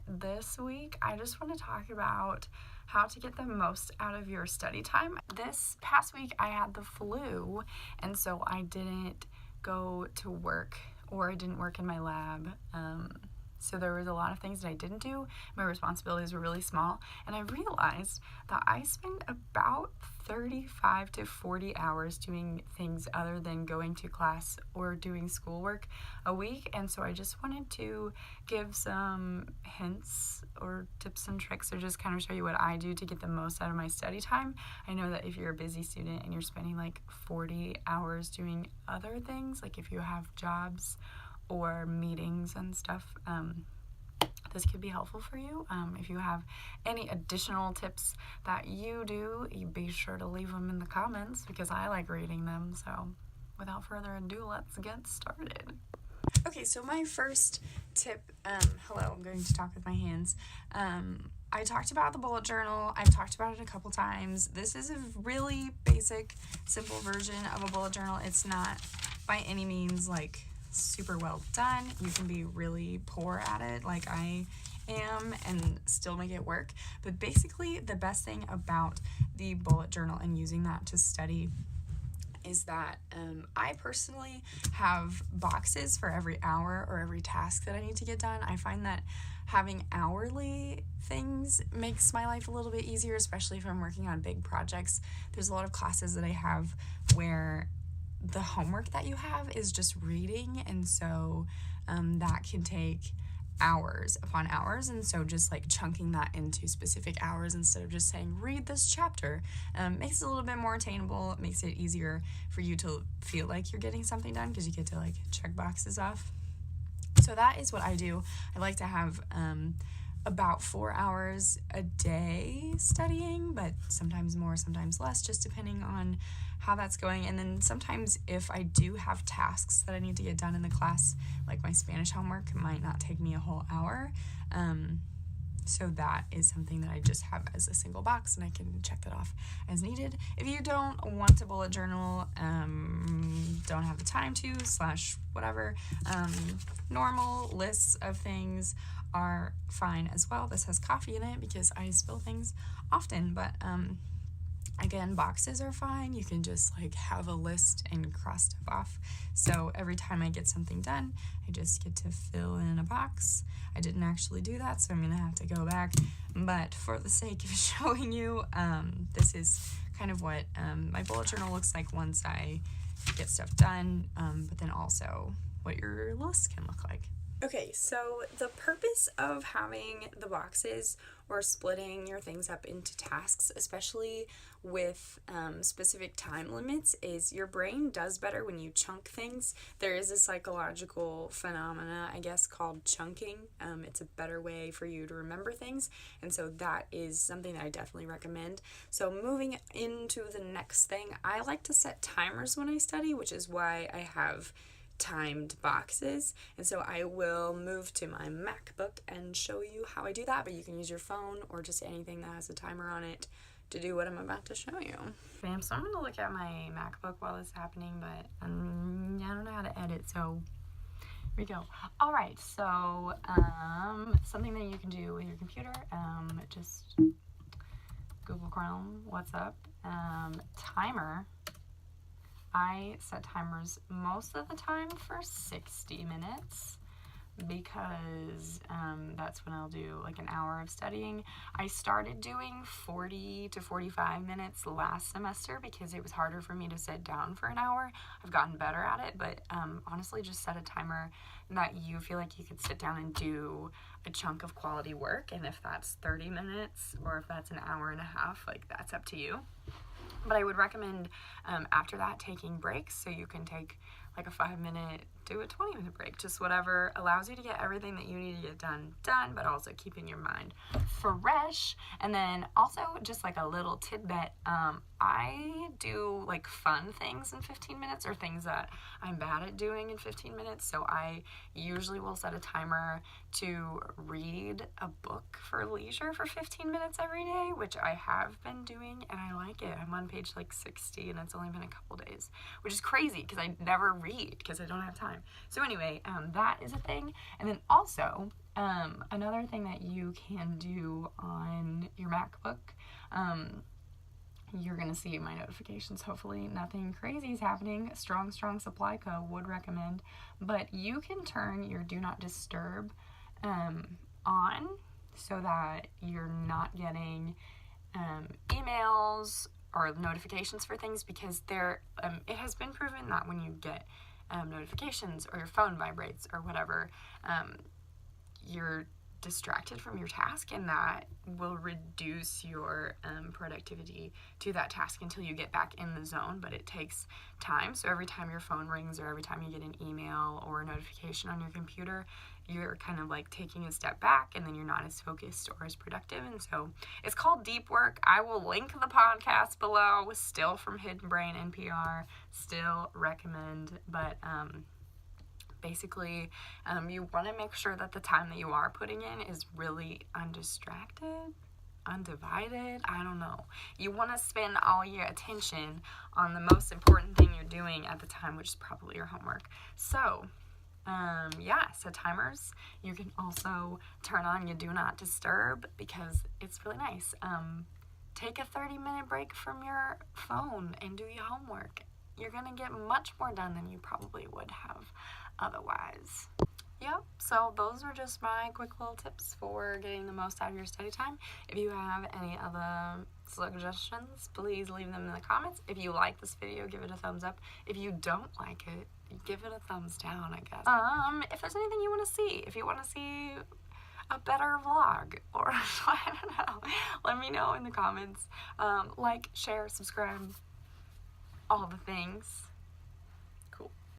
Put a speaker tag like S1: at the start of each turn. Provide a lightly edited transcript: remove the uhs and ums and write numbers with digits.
S1: This week I just want to talk about how to get the most out of your study time. This past week I had the flu, and so I didn't go to work, or I didn't work in my lab. So there was a lot of things that I didn't do. My responsibilities were really small, and I realized that I spend about 35 to 40 hours doing things other than going to class or doing schoolwork a week. And so I just wanted to give some hints or tips and tricks, or just kind of show you what I do to get the most out of my study time. I know that if you're a busy student and you're spending like 40 hours doing other things, like if you have jobs or meetings and stuff, this could be helpful for you. If you have any additional tips that you do, you be sure to leave them in the comments, because I like reading them. So without further ado, let's get started. Okay, so my first tip, hello, I'm going to talk with my hands. I talked about the bullet journal. I've talked about it a couple times. This is a really basic, simple version of a bullet journal. It's not by any means like super well done. You can be really poor at it like I am and still make it work. But basically the best thing about the bullet journal and using that to study is that I personally have boxes for every hour or every task that I need to get done. I find that having hourly things makes my life a little bit easier, especially if I'm working on big projects. There's a lot of classes that I have where the homework that you have is just reading, and so that can take hours upon hours, and so just like chunking that into specific hours instead of just saying read this chapter makes it a little bit more attainable. It makes it easier for you to feel like you're getting something done, because you get to like check boxes off. So that is what I do. I like to have about 4 hours a day studying, but sometimes more, sometimes less, just depending on how that's going. And then sometimes if I do have tasks that I need to get done in the class, like my Spanish homework, it might not take me a whole hour. So that is something that I just have as a single box, and I can check that off as needed. If you don't want to bullet journal, don't have the time to, / whatever, normal lists of things are fine as well. This has coffee in it because I spill things often, but again, boxes are fine. You can just like have a list and cross stuff off. So every time I get something done, I just get to fill in a box. I didn't actually do that, so I'm gonna have to go back. But for the sake of showing you, this is kind of what my bullet journal looks like once I get stuff done, but then also what your list can look like. Okay, so the purpose of having the boxes or splitting your things up into tasks, especially with specific time limits, is your brain does better when you chunk things. There is a psychological phenomena, I guess, called chunking. It's a better way for you to remember things, and so that is something that I definitely recommend. So moving into the next thing, I like to set timers when I study, which is why I have timed boxes, and so I will move to my MacBook and show you how I do that, but you can use your phone or just anything that has a timer on it to do what I'm about to show you. Okay, so I'm going to look at my MacBook while it's happening, but I don't know how to edit, so here we go. Alright, so something that you can do with your computer, just Google Chrome, what's up, timer. I set timers most of the time for 60 minutes because that's when I'll do like an hour of studying. I started doing 40 to 45 minutes last semester because it was harder for me to sit down for an hour. I've gotten better at it, but honestly, just set a timer that you feel like you could sit down and do a chunk of quality work, and if that's 30 minutes or if that's an hour and a half, like that's up to you. But I would recommend after that taking breaks, so you can take like a 5-minute, do a 20-minute break, just whatever allows you to get everything that you need to get done, but also keeping your mind fresh. And then also just like a little tidbit, I do like fun things in 15 minutes, or things that I'm bad at doing in 15 minutes. So I usually will set a timer to read a book for leisure for 15 minutes every day, which I have been doing, and I like it. I'm on page like 60, and it's only been a couple days, which is crazy because I never read because I don't have time. So anyway, that is a thing. And then also, another thing that you can do on your MacBook, you're going to see my notifications. Hopefully nothing crazy is happening. Strong Supply Co. would recommend. But you can turn your Do Not Disturb on so that you're not getting emails or notifications for things, because it has been proven that when you get notifications or your phone vibrates or whatever, you're distracted from your task, and that will reduce your productivity to that task until you get back in the zone. But it takes time. So every time your phone rings or every time you get an email or a notification on your computer, you're kind of like taking a step back, and then you're not as focused or as productive. And so it's called Deep Work. I will link the podcast below. Still from Hidden Brain NPR. Still recommend. But basically, you want to make sure that the time that you are putting in is really undistracted, undivided. I don't know. You want to spend all your attention on the most important thing you're doing at the time, which is probably your homework. So, so timers. You can also turn on your Do Not Disturb because it's really nice. Take a 30-minute break from your phone and do your homework. You're going to get much more done than you probably would have otherwise. Yep, so those are just my quick little tips for getting the most out of your study time. If you have any other suggestions, please leave them in the comments. If you like this video, give it a thumbs up. If you don't like it, give it a thumbs down, I guess. If there's anything you want to see, if you want to see a better vlog, or I don't know, let me know in the comments. Like, share, subscribe, all the things.